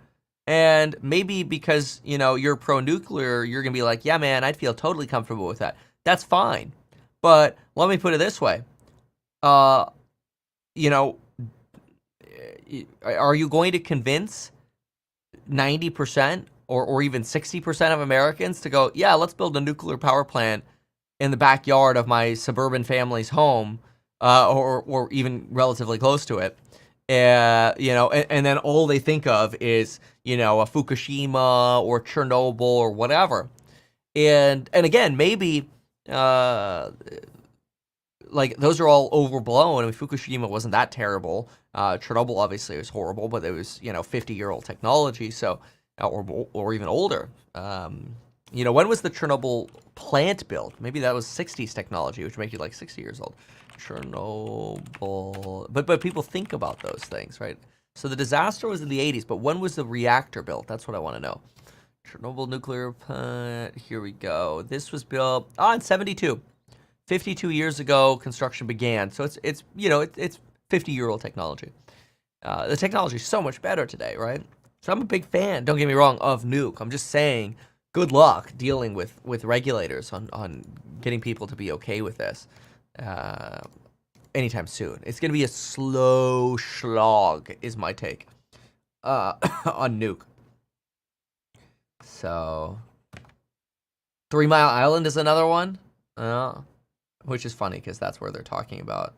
And maybe because, you're pro-nuclear, you're going to be like, yeah, man, I'd feel totally comfortable with that. That's fine. But let me put it this way. Are you going to convince 90% or even 60% of Americans to go, yeah, let's build a nuclear power plant in the backyard of my suburban family's home, or even relatively close to it? And then all they think of is, a Fukushima or Chernobyl or whatever. And again, maybe, like, those are all overblown. I mean, Fukushima wasn't that terrible. Chernobyl obviously was horrible, but it was, 50-year-old technology, so, or even older. When was the Chernobyl plant built? Maybe that was 60s technology, which makes you like 60 years old. Chernobyl, but people think about those things, right? So the disaster was in the 80s, but when was the reactor built? That's what I want to know. Chernobyl nuclear plant, here we go. This was built in 72. 52 years ago, construction began. So it's 50-year-old technology. The technology is so much better today, right? So I'm a big fan, don't get me wrong, of nuke. I'm just saying, good luck dealing with regulators on getting people to be okay with this anytime soon. It's going to be a slow slog, is my take on nuke. So, 3 Mile Island is another one. Which is funny because that's where they're talking about,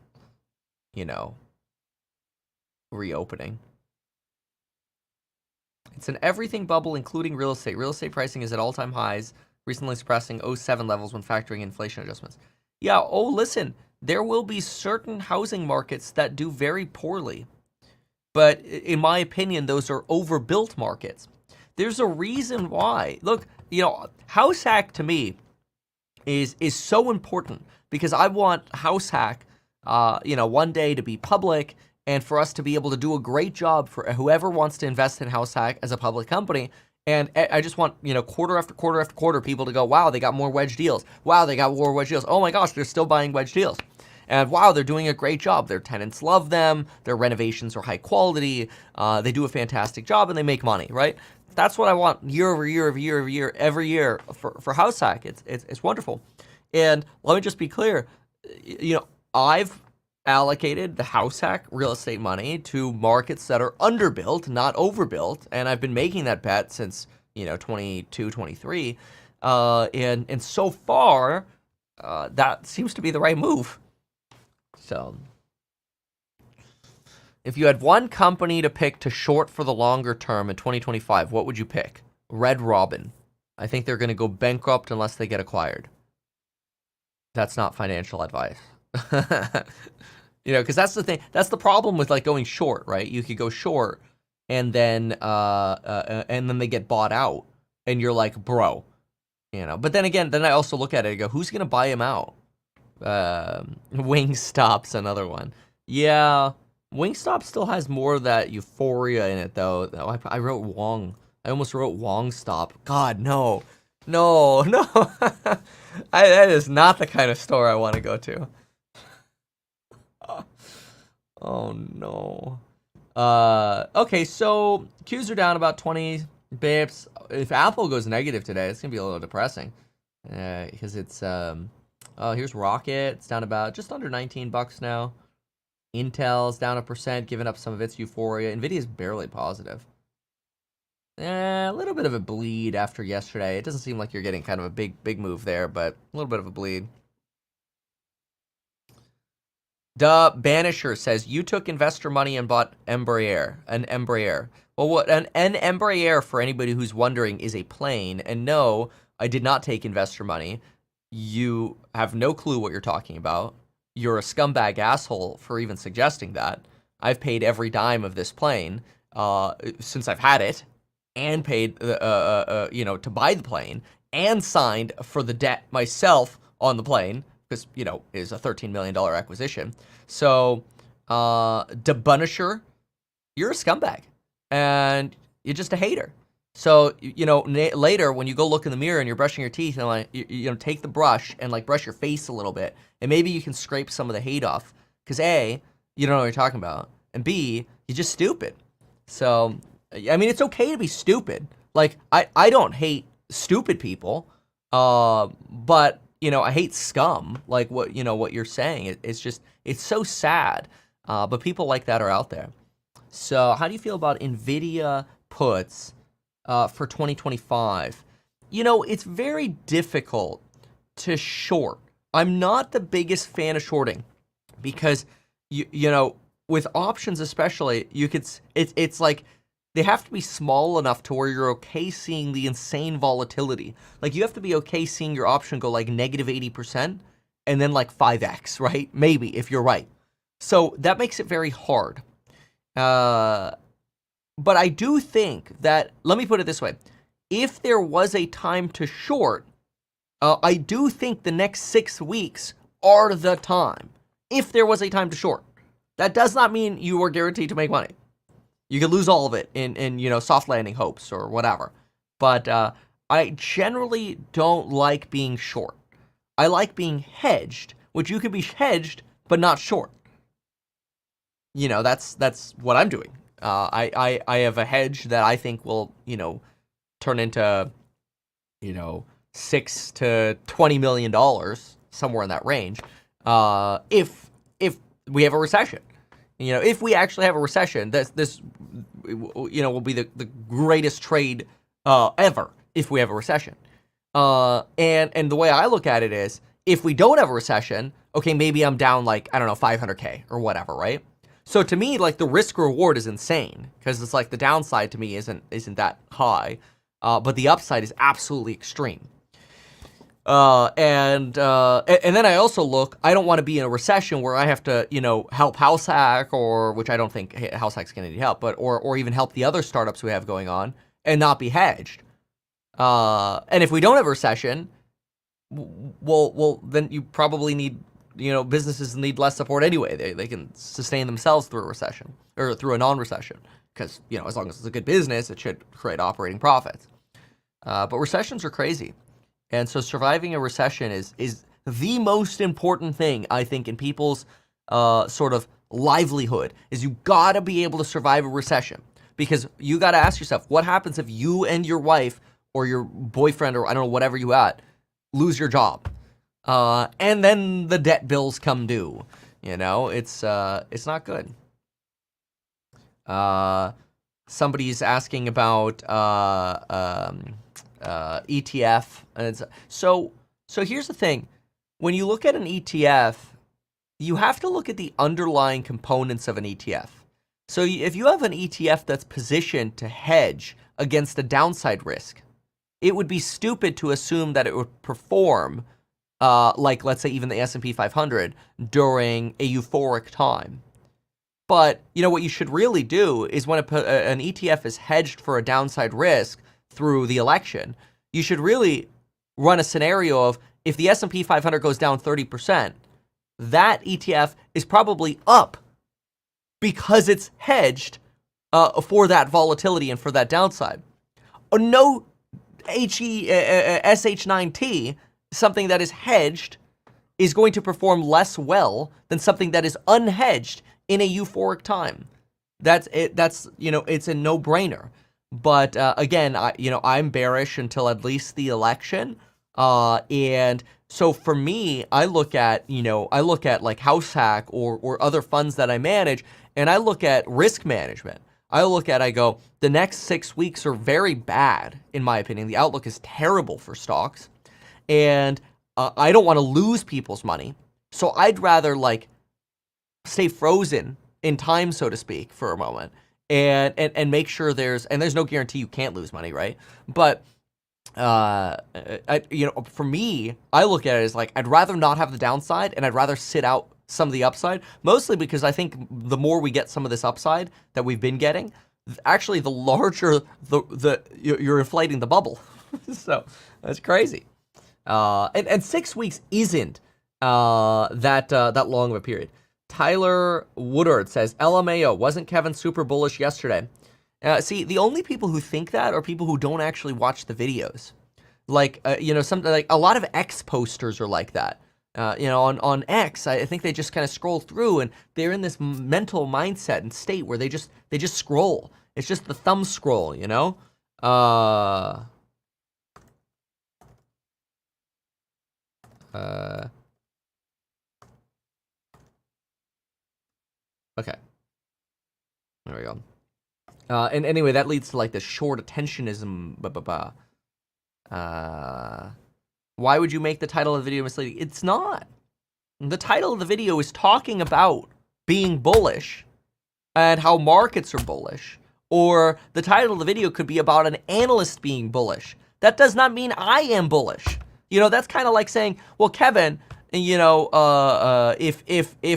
reopening. It's an everything bubble, including real estate. Real estate pricing is at all-time highs, recently surpassing 07 levels when factoring inflation adjustments. Yeah, listen, there will be certain housing markets that do very poorly. But in my opinion, those are overbuilt markets. There's a reason why. Look, house hack to me is so important because I want house hack, one day to be public and for us to be able to do a great job for whoever wants to invest in house hack as a public company. And I just want, quarter after quarter after quarter, people to go, wow, they got more wedge deals. Wow, they got more wedge deals. Oh my gosh, they're still buying wedge deals. And wow, they're doing a great job. Their tenants love them. Their renovations are high quality. They do a fantastic job and they make money, right? That's what I want year over year over year over year, every year for house hack. It's wonderful. And let me just be clear, I've allocated the house hack real estate money to markets that are underbuilt, not overbuilt, and I've been making that bet since 22, 23, and so far that seems to be the right move. So if you had one company to pick to short for the longer term in 2025, what would you pick? Red Robin. I think they're going to go bankrupt unless they get acquired. That's not financial advice. Because that's the thing. That's the problem with going short, right? You could go short, and then they get bought out, and you're like, bro, But then again, I also look at it and go, who's gonna buy him out? Wingstop's another one. Yeah, Wingstop still has more of that euphoria in it, though. I wrote Wong. I almost wrote Wongstop. God, no. That is not the kind of store I want to go to. Oh no. Okay, so Qs are down about 20 bips. If Apple goes negative today, it's gonna be a little depressing. Because it's here's Rocket. It's down about just under $19 now. Intel's down 1%, giving up some of its euphoria. Nvidia's barely positive. A little bit of a bleed after yesterday. It doesn't seem like you're getting kind of a big move there, but a little bit of a bleed. Banisher says, you took investor money and bought an Embraer. Well, what an Embraer, for anybody who's wondering, is a plane. And no, I did not take investor money. You have no clue what you're talking about. you're a scumbag asshole for even suggesting that. I've paid every dime of this plane since I've had it, and paid to buy the plane, and signed for the debt myself on the plane, because it is a $13 million acquisition. So, Debunisher, you're a scumbag, and you're just a hater. So, later when you go look in the mirror and you're brushing your teeth, and like, take the brush and like brush your face a little bit, and maybe you can scrape some of the hate off. Because A, you don't know what you're talking about, and B, you're just stupid. So, I mean, it's okay to be stupid. Like, I don't hate stupid people, but I hate scum. Like what you're saying. It's so sad. But people like that are out there. So, how do you feel about Nvidia puts for 2025? It's very difficult to short. I'm not the biggest fan of shorting, because with options especially, it's like they have to be small enough to where you're okay seeing the insane volatility. Like, you have to be okay seeing your option go like negative 80% and then like 5x, right? Maybe, if you're right. So that makes it very hard. But I do think that, let me put it this way. If there was a time to short, I do think the next 6 weeks are the time. If there was a time to short. That does not mean you are guaranteed to make money. You could lose all of it in soft landing hopes or whatever. But I generally don't like being short. I like being hedged, which you could be hedged but not short. That's what I'm doing. I have a hedge that I think will turn into $6 to $20 million, somewhere in that range, if we have a recession. If we actually have a recession, this will be the greatest trade ever if we have a recession. And the way I look at it is, if we don't have a recession, okay, maybe I'm down like, I don't know, 500K or whatever, right? So to me, like, the risk reward is insane, because it's like the downside to me isn't that high, but the upside is absolutely extreme. And then I also look, I don't want to be in a recession where I have to, help House Hack, or, which I don't think House Hack's going to need help, but, or even help the other startups we have going on, and not be hedged. And if we don't have a recession, well, then you probably need, businesses need less support anyway. They can sustain themselves through a recession, or through a non-recession, because, as long as it's a good business, it should create operating profits. But recessions are crazy. And so surviving a recession is the most important thing, I think, in people's sort of livelihood, is you gotta be able to survive a recession. Because you gotta ask yourself, what happens if you and your wife or your boyfriend, or I don't know, whatever you got, lose your job? And then the debt bills come due. It's not good. Somebody's asking about ETF, and so here's the thing. When you look at an ETF, you have to look at the underlying components of an ETF. So if you have an ETF that's positioned to hedge against a downside risk, it would be stupid to assume that it would perform like, let's say, even the S&P 500 during a euphoric time. But what you should really do is, when an ETF is hedged for a downside risk through the election, you should really run a scenario of, if the S&P 500 goes down 30%, that ETF is probably up because it's hedged for that volatility and for that downside. No SH9T, something that is hedged, is going to perform less well than something that is unhedged in a euphoric time. That's it. It's a no-brainer. But again, I'm bearish until at least the election. And so for me, I look at like House Hack or other funds that I manage, and I look at risk management. I go, the next 6 weeks are very bad, in my opinion. The outlook is terrible for stocks, and I don't want to lose people's money. So I'd rather like stay frozen in time, so to speak, for a moment, and make sure there's no guarantee you can't lose money, right? But for me, I look at it as like, I'd rather not have the downside, and I'd rather sit out some of the upside, mostly because I think the more we get some of this upside that we've been getting, actually the larger you're inflating the bubble. So that's crazy. And 6 weeks isn't that long of a period. Tyler Woodard says, LMAO, wasn't Kevin super bullish yesterday? See, the only people who think that are people who don't actually watch the videos. Like, something like a lot of X posters are like that. On X, I think they just kind of scroll through and they're in this mental mindset and state where they just scroll. It's just the thumb scroll, Okay. There we go. And anyway, that leads to like the short attentionism. Why would you make the title of the video misleading? It's not. The title of the video is talking about being bullish and how markets are bullish. Or the title of the video could be about an analyst being bullish. That does not mean I am bullish. That's kind of like saying, well, Kevin, if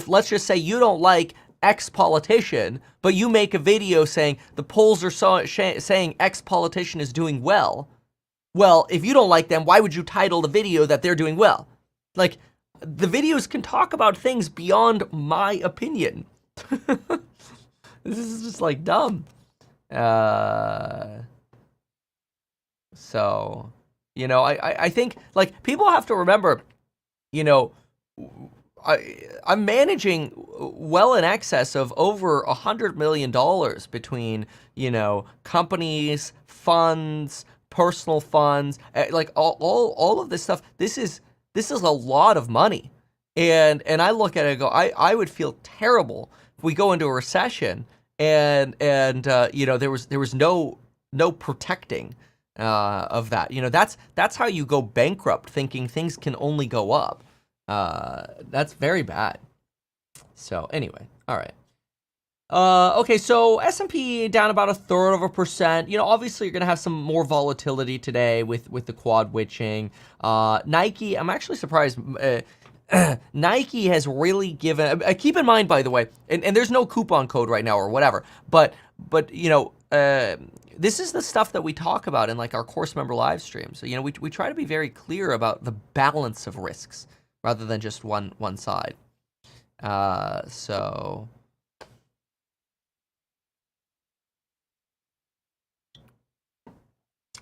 let's just say you don't like X politician, but you make a video saying the polls are saying X politician is doing well. Well, if you don't like them, why would you title the video that they're doing well? Like, the videos can talk about things beyond my opinion. This is just like dumb. So, I think like people have to remember, I'm managing well in excess of over $100 million between, companies, funds, personal funds, like all of this stuff. This is a lot of money. And I look at it and go, I would feel terrible if we go into a recession and there was no protecting of that. That's how you go bankrupt, thinking things can only go up. That's very bad. So anyway, all right. Okay, so S&P down about 1/3%. Obviously you're gonna have some more volatility today with the quad witching. Nike, I'm actually surprised. Nike has really given. Keep in mind, by the way, and there's no coupon code right now or whatever. But this is the stuff that we talk about in like our course member live stream. So we try to be very clear about the balance of risks rather than just one side. So.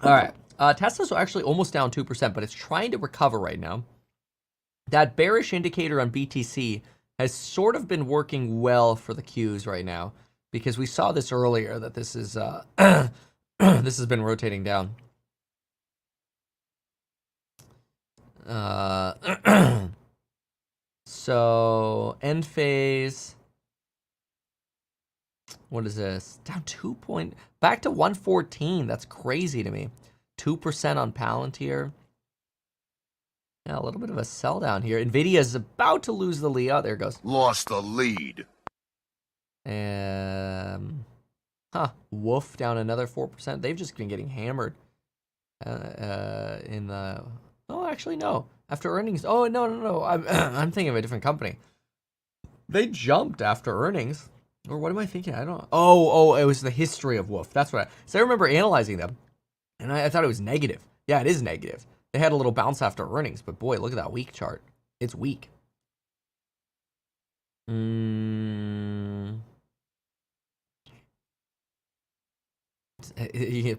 All right, Tesla's actually almost down 2%, but it's trying to recover right now. That bearish indicator on BTC has sort of been working well for the Qs right now because we saw this earlier that this is this has been rotating down. So end phase. What is this? Down 2 point, back to 114. That's crazy to me. 2% on Palantir. Yeah, a little bit of a sell down here. Nvidia is about to lose the lead. Oh, there it goes. Lost the lead. Wolf down another 4%. They've just been getting hammered. In the. Oh, actually no. After earnings. Oh no. I'm thinking of a different company. They jumped after earnings. Or what am I thinking? I don't know. Oh, it was the history of Wolf. That's what so I remember analyzing them. And I thought it was negative. Yeah, it is negative. They had a little bounce after earnings, but boy, look at that week chart. It's weak. You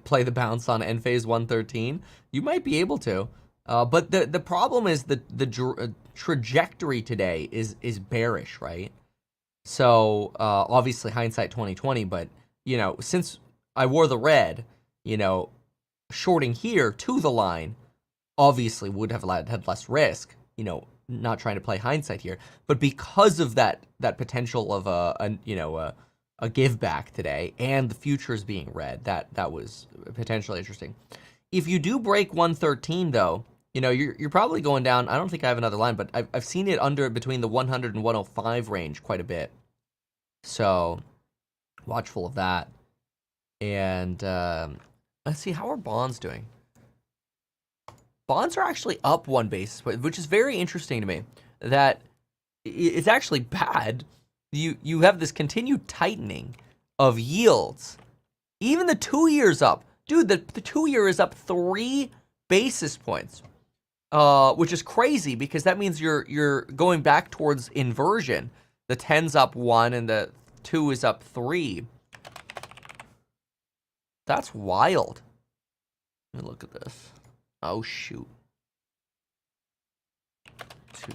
play the bounce on end phase 113. You might be able to. But the problem is the trajectory today is bearish, right? So obviously hindsight 2020, but since I wore the red, shorting here to the line obviously would have had less risk, not trying to play hindsight here, but because of that potential of a give back today and the futures being red, that was potentially interesting. If you do break 113 though, you're probably going down. I don't think I have another line, but I've seen it under between the 100 and 105 range quite a bit. So watchful of that. And let's see, how are bonds doing? Bonds are actually up 1 basis point, which is very interesting to me. That it's actually bad. You have this continued tightening of yields. Even the 2-year's up. Dude, the 2-year is up 3 basis points. Which is crazy because that means you're going back towards inversion. The 10's up 1 and the 2 is up 3. That's wild. Let me look at this. Oh, shoot. 2.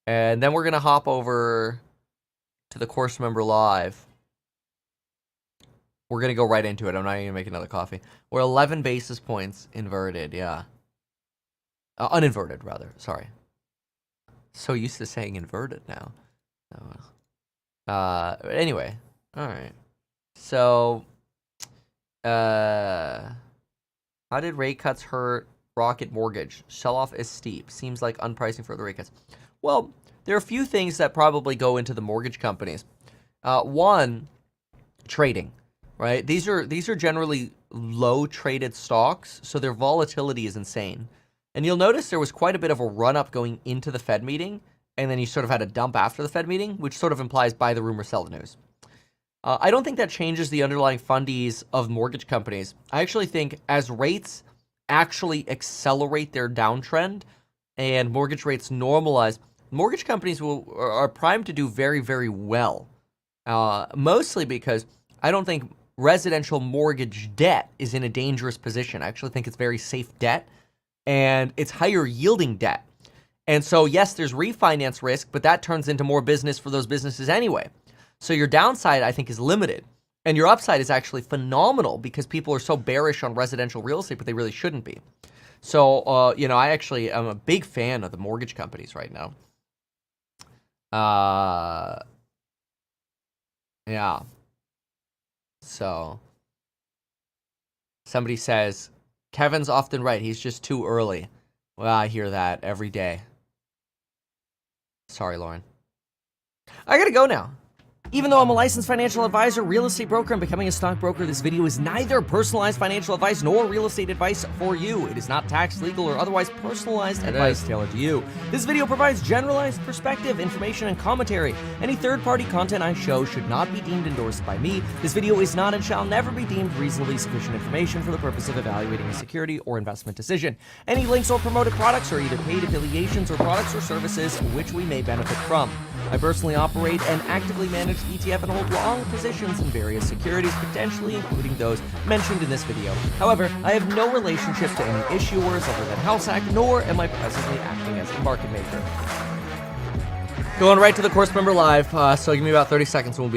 And then we're going to hop over to the course member live. We're going to go right into it. I'm not even going to make another coffee. We're 11 basis points inverted, yeah. Uninverted, rather. Sorry. So used to saying inverted now. Anyway. All right. So, how did rate cuts hurt Rocket Mortgage? Sell-off is steep. Seems like unpricing further rate cuts. Well, there are a few things that probably go into the mortgage companies. One, trading, right? These are generally low traded stocks, so their volatility is insane. And you'll notice there was quite a bit of a run-up going into the Fed meeting, and then you sort of had a dump after the Fed meeting, which sort of implies buy the rumor, sell the news. I don't think that changes the underlying fundies of mortgage companies. I actually think as rates actually accelerate their downtrend and mortgage rates normalize, mortgage companies are primed to do very, very well. Mostly because I don't think residential mortgage debt is in a dangerous position. I actually think it's very safe debt, and it's higher yielding debt. And so, yes, there's refinance risk, but that turns into more business for those businesses anyway. So your downside, I think, is limited. And your upside is actually phenomenal because people are so bearish on residential real estate, but they really shouldn't be. So, I actually am a big fan of the mortgage companies right now. Yeah. So, somebody says, Kevin's often right. He's just too early. Well, I hear that every day. Sorry, Lauren. I gotta go now. Even though I'm a licensed financial advisor, real estate broker, and becoming a stockbroker, this video is neither personalized financial advice nor real estate advice for you. It is not tax, legal, or otherwise personalized advice tailored to you. This video provides generalized perspective, information, and commentary. Any third-party content I show should not be deemed endorsed by me. This video is not and shall never be deemed reasonably sufficient information for the purpose of evaluating a security or investment decision. Any links or promoted products are either paid affiliations or products or services which we may benefit from. I personally operate and actively manage the ETF and hold long positions in various securities, potentially including those mentioned in this video. However, I have no relationship to any issuers other than HouseHack, nor am I presently acting as a market maker. Going right to the course member live, so give me about 30 seconds and we'll be there.